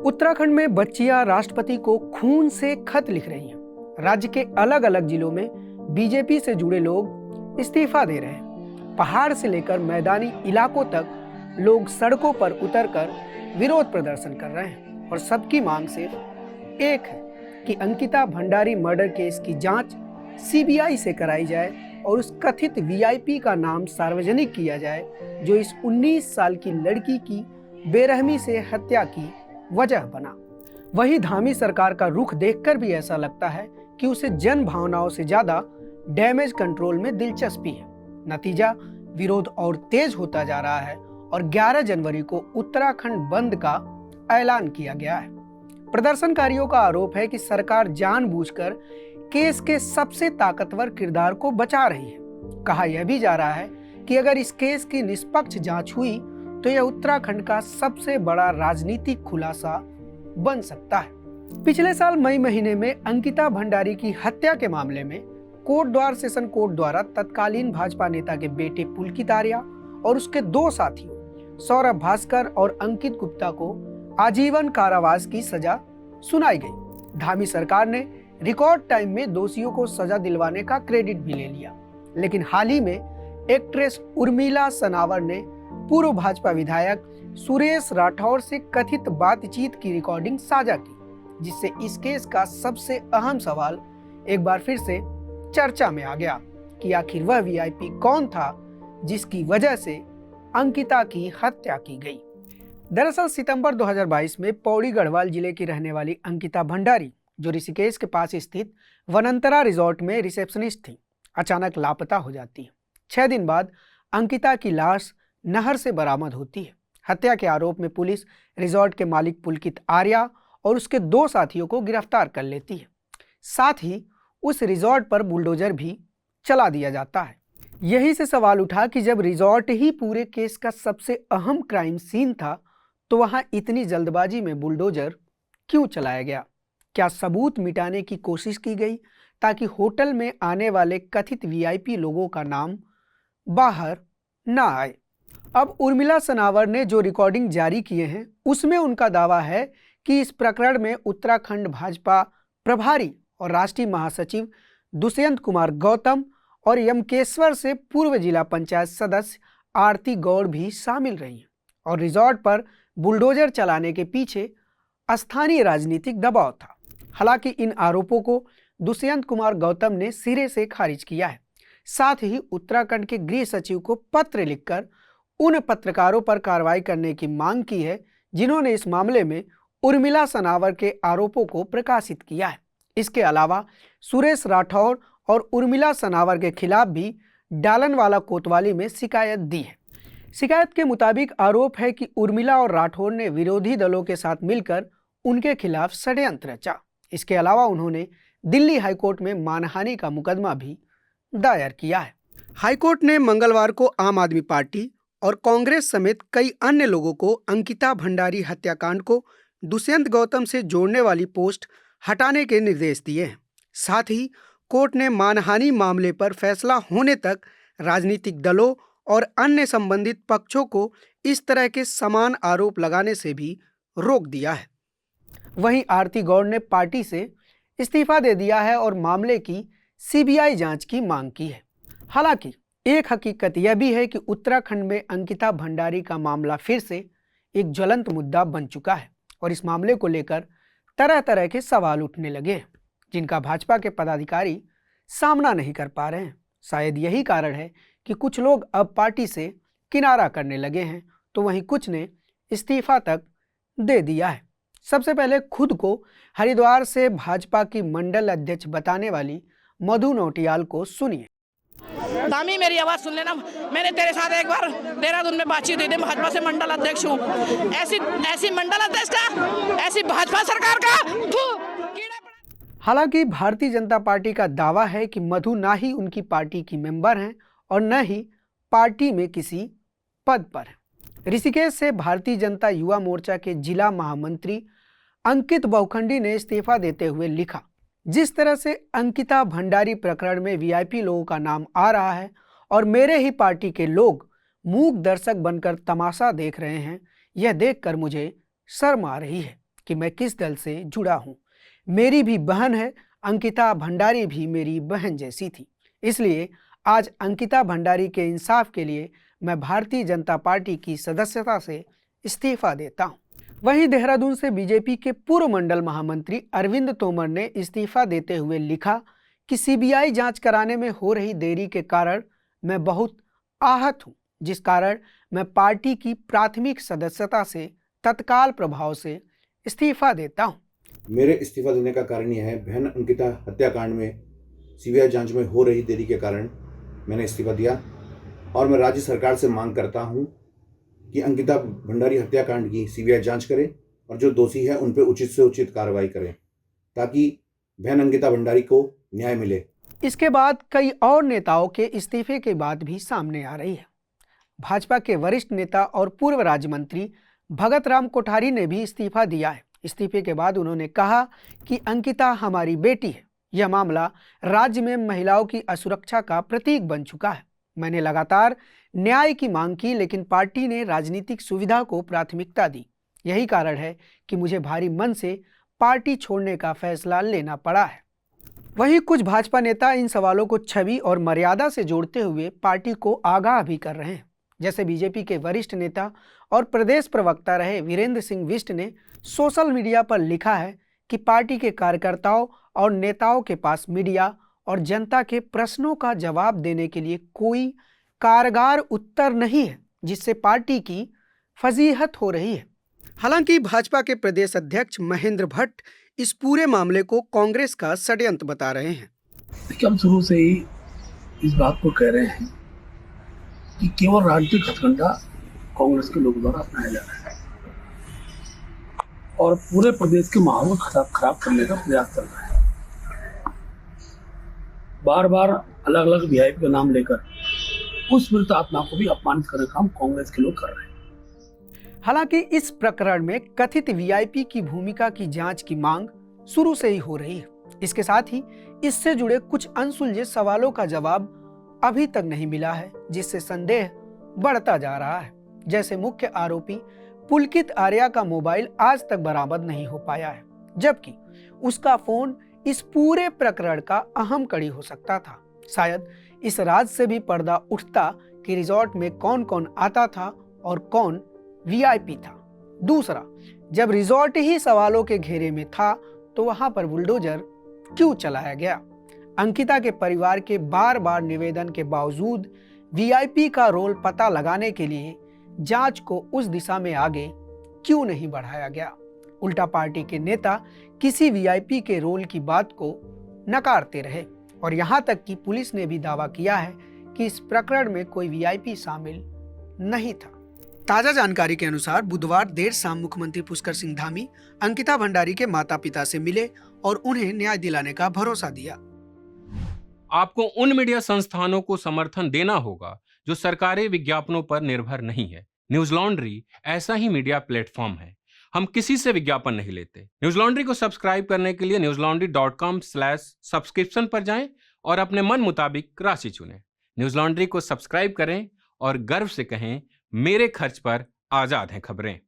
उत्तराखंड में बच्चियां राष्ट्रपति को खून से खत लिख रही हैं। राज्य के अलग अलग जिलों में बीजेपी से जुड़े लोग इस्तीफा दे रहे हैं। पहाड़ से लेकर मैदानी इलाकों तक लोग सड़कों पर उतरकर विरोध प्रदर्शन कर रहे हैं और सबकी मांग सिर्फ एक है कि अंकिता भंडारी मर्डर केस की जांच सीबीआई से कराई जाए और उस कथित वीआईपी का नाम सार्वजनिक किया जाए जो इस 19 साल की लड़की की बेरहमी से हत्या की वजह बना। वही धामी सरकार का रुख देखकर भी ऐसा लगता है कि उसे जन भावनाओं से ज्यादा डैमेज कंट्रोल में दिलचस्पी है। नतीजा विरोध और तेज होता जा रहा है और 11 जनवरी को उत्तराखंड बंद का ऐलान किया गया है। प्रदर्शनकारियों का आरोप है कि सरकार जानबूझकर केस के सबसे ताकतवर किरदार को बचा रही है। कहा यह भी जा रहा है कि अगर इस केस की निष्पक्ष जांच हुई तो यह उत्तराखंड का सबसे बड़ा राजनीतिक खुलासा बन सकता है। पिछले साल मई महीने में अंकिता भंडारी की हत्या के मामले में कोटद्वार सेशन कोर्ट द्वारा तत्कालीन भाजपा नेता के बेटे पुलकित आर्या और उसके 2 साथियों सौरभ भास्कर और अंकित गुप्ता को आजीवन कारावास की सजा सुनाई गई। धामी सरकार ने रिकॉर्ड टाइम में दोषियों को सजा दिलवाने का क्रेडिट भी ले लिया, लेकिन हाल ही में एक्ट्रेस उर्मिला सनावर ने पूर्व भाजपा विधायक सुरेश राठौर से कथित बातचीत की रिकॉर्डिंग साझा की, जिससे इस केस का सबसे अहम सवाल एक बार फिर से चर्चा में आ गया कि आखिर वह वीआईपी कौन था जिसकी वजह से अंकिता की हत्या की गई। दरअसल सितंबर 2022 में पौड़ी गढ़वाल जिले की रहने वाली अंकिता भंडारी, जो ऋषिकेश के पास स्थित वनंतरा रिजॉर्ट में रिसेप्शनिस्ट थी, अचानक लापता हो जाती है। 6 दिन बाद अंकिता की लाश नहर से बरामद होती है। हत्या के आरोप में पुलिस रिजॉर्ट के मालिक पुलकित आर्या और उसके 2 साथियों को गिरफ्तार कर लेती है। साथ ही उस रिजॉर्ट पर बुलडोजर भी चला दिया जाता है। यही से सवाल उठा कि जब रिजॉर्ट ही पूरे केस का सबसे अहम क्राइम सीन था तो वहां इतनी जल्दबाजी में बुलडोजर क्यों चलाया गया? क्या सबूत मिटाने की कोशिश की गई ताकि होटल में आने वाले कथित वीआईपी लोगों का नाम बाहर ना आए? अब उर्मिला सनावर ने जो रिकॉर्डिंग जारी किए हैं उसमें उनका दावा है कि इस प्रकरण में उत्तराखंड भाजपा प्रभारी और राष्ट्रीय महासचिव दुष्यंत कुमार गौतम और यमकेश्वर से पूर्व जिला पंचायत सदस्य आरती गौड़ भी शामिल रही हैं और रिजॉर्ट पर बुलडोजर चलाने के पीछे स्थानीय राजनीतिक दबाव था। हालांकि इन आरोपों को दुष्यंत कुमार गौतम ने सिरे से खारिज किया है। साथ ही उत्तराखंड के गृह सचिव को पत्र लिखकर उन पत्रकारों पर कार्रवाई करने की मांग की है जिन्होंने इस मामले में उर्मिला सनावर के आरोपों को प्रकाशित किया है। इसके अलावा सुरेश राठौर और उर्मिला सनावर के खिलाफ भी डालनवाला कोतवाली में शिकायत दी है। शिकायत के मुताबिक आरोप है कि उर्मिला और राठौर ने विरोधी दलों के साथ मिलकर उनके खिलाफ षड्यंत्र रचा। इसके अलावा उन्होंने दिल्ली हाईकोर्ट में मानहानि का मुकदमा भी दायर किया है। हाईकोर्ट ने मंगलवार को आम आदमी पार्टी और कांग्रेस समेत कई अन्य लोगों को अंकिता भंडारी हत्याकांड को दुष्यंत गौतम से जोड़ने वाली पोस्ट हटाने के निर्देश दिए हैं। साथ ही कोर्ट ने मानहानि मामले पर फैसला होने तक राजनीतिक दलों और अन्य संबंधित पक्षों को इस तरह के समान आरोप लगाने से भी रोक दिया है। वहीं आरती गौड़ ने पार्टी से इस्तीफा दे दिया है और मामले की सीबीआई जांच की मांग की है। हालांकि एक हकीकत यह भी है कि उत्तराखंड में अंकिता भंडारी का मामला फिर से एक ज्वलंत मुद्दा बन चुका है और इस मामले को लेकर तरह तरह के सवाल उठने लगे हैं जिनका भाजपा के पदाधिकारी सामना नहीं कर पा रहे हैं। शायद यही कारण है कि कुछ लोग अब पार्टी से किनारा करने लगे हैं तो वहीं कुछ ने इस्तीफा तक दे दिया है। सबसे पहले खुद को हरिद्वार से भाजपा की मंडल अध्यक्ष बताने वाली मधु नौटियाल को सुनिए। दामी मेरी आवाज सुन लेना, मैंने तेरे साथ एक बार देहरादून में बातचीत हुई थी, भाजपा से मंडल अध्यक्ष हूँ। ऐसी मंडल अध्यक्ष का, ऐसी भाजपा सरकार का। हालांकि भारतीय जनता पार्टी का दावा है कि मधु ना ही उनकी पार्टी की मेंबर हैं और न ही पार्टी में किसी पद पर है। ऋषिकेश से भारतीय जनता युवा मोर्चा के जिला महामंत्री अंकित बहुखंडी ने इस्तीफा देते हुए लिखा, जिस तरह से अंकिता भंडारी प्रकरण में वीआईपी लोगों का नाम आ रहा है और मेरे ही पार्टी के लोग मूक दर्शक बनकर तमाशा देख रहे हैं, यह देखकर मुझे शर्म आ रही है। कि मैं किस दल से जुड़ा हूं। मेरी भी बहन है, अंकिता भंडारी भी मेरी बहन जैसी थी। इसलिए आज अंकिता भंडारी के इंसाफ के लिए मैं भारतीय जनता पार्टी की सदस्यता से इस्तीफा देता हूं। वहीं देहरादून से बीजेपी के पूर्व मंडल महामंत्री अरविंद तोमर ने इस्तीफा देते हुए लिखा कि सीबीआई जांच कराने में हो रही देरी के कारण मैं बहुत आहत हूं, जिस कारण मैं पार्टी की प्राथमिक सदस्यता से तत्काल प्रभाव से इस्तीफा देता हूं। मेरे इस्तीफा देने का कारण यह है, बहन अंकिता हत्याकांड में सीबीआई जांच में हो रही देरी के कारण मैंने इस्तीफा दिया और मैं राज्य सरकार से मांग करता हूं कि अंकिता भंडारी हत्याकांड की सीबीआई जांच करे और जो दोषी है उन पर उचित से उचित कार्रवाई करें ताकि बहन अंकिता भंडारी को न्याय मिले। इसके बाद कई और नेताओं के इस्तीफे की बात भी सामने आ रही है। भाजपा के वरिष्ठ नेता और पूर्व राज्य मंत्री भगत राम कोठारी ने भी इस्तीफा दिया है। इस्तीफे के बाद उन्होंने कहा कि अंकिता हमारी बेटी है। यह मामला राज्य में महिलाओं की असुरक्षा का प्रतीक बन चुका है। मैंने लगातार न्याय की मांग की, लेकिन पार्टी ने राजनीतिक सुविधा को प्राथमिकता दी। यही कारण है कि मुझे भारी मन से पार्टी छोड़ने का फैसला लेना पड़ा है। वहीं कुछ भाजपा नेता इन सवालों को छवि और मर्यादा से जोड़ते हुए पार्टी को आगाह भी कर रहे हैं। जैसे बीजेपी के वरिष्ठ नेता और प्रदेश प्रवक्ता रहे वीरेंद्र सिंह बिष्ट ने सोशल मीडिया पर लिखा है कि पार्टी के कार्यकर्ताओं और नेताओं के पास मीडिया और जनता के प्रश्नों का जवाब देने के लिए कोई कारगर उत्तर नहीं है, जिससे पार्टी की फजीहत हो रही है। हालांकि भाजपा के प्रदेश अध्यक्ष महेंद्र भट्ट इस पूरे मामले को कांग्रेस का षड्यंत्र बता रहे हैं। देखिए, हम शुरू से ही इस बात को कह रहे हैं कि केवल राजनीतिक हथकंडा कांग्रेस के लोगों द्वारा अपनाया जा रहा है और पूरे प्रदेश के माहौल को खराब करने का प्रयास चल रहा है। बार बार अलग अलग वीआईपी का नाम लेकर उस मृत आत्मा को भी अपमानित करने का काम कांग्रेस के लोग कर रहे हैं। हालांकि इस प्रकरण में कथित वीआईपी की भूमिका की जांच की मांग शुरू से ही हो रही है। इसके साथ ही इससे जुड़े कुछ अनसुलझे सवालों का जवाब अभी तक नहीं मिला है, जिससे संदेह बढ़ता जा रहा है। जैसे मुख्य आरोपी पुलकित आर्या का मोबाइल आज तक बरामद नहीं हो पाया है, जबकि उसका फोन इस पूरे प्रकरण का अहम कड़ी हो सकता था। शायद इस राज से भी पर्दा उठता कि रिजॉर्ट में कौन कौन आता था और कौन वीआईपी था। दूसरा, जब रिजॉर्ट ही सवालों के घेरे में था तो वहां पर बुलडोजर क्यों चलाया गया? अंकिता के परिवार के बार बार निवेदन के बावजूद वीआईपी का रोल पता लगाने के लिए जांच को उस दिशा में आगे क्यों नहीं बढ़ाया गया? उल्टा पार्टी के नेता किसी वीआईपी के रोल की बात को नकारते रहे और यहां तक कि पुलिस ने भी दावा किया है कि इस प्रकरण में कोई वीआईपी शामिल नहीं था। ताजा जानकारी के अनुसार बुधवार देर शाम मुख्यमंत्री पुष्कर सिंह धामी अंकिता भंडारी के माता पिता से मिले और उन्हें न्याय दिलाने का भरोसा दिया। आपको उन मीडिया संस्थानों को समर्थन देना होगा जो सरकारी विज्ञापनों पर निर्भर नहीं है। न्यूज लॉन्ड्री ऐसा ही मीडिया प्लेटफॉर्म है। हम किसी से विज्ञापन नहीं लेते। न्यूज लॉन्ड्री को सब्सक्राइब करने के लिए newslaundry.com/subscription पर जाएं और अपने मन मुताबिक राशि चुनें। न्यूज लॉन्ड्री को सब्सक्राइब करें और गर्व से कहें, मेरे खर्च पर आजाद हैं खबरें।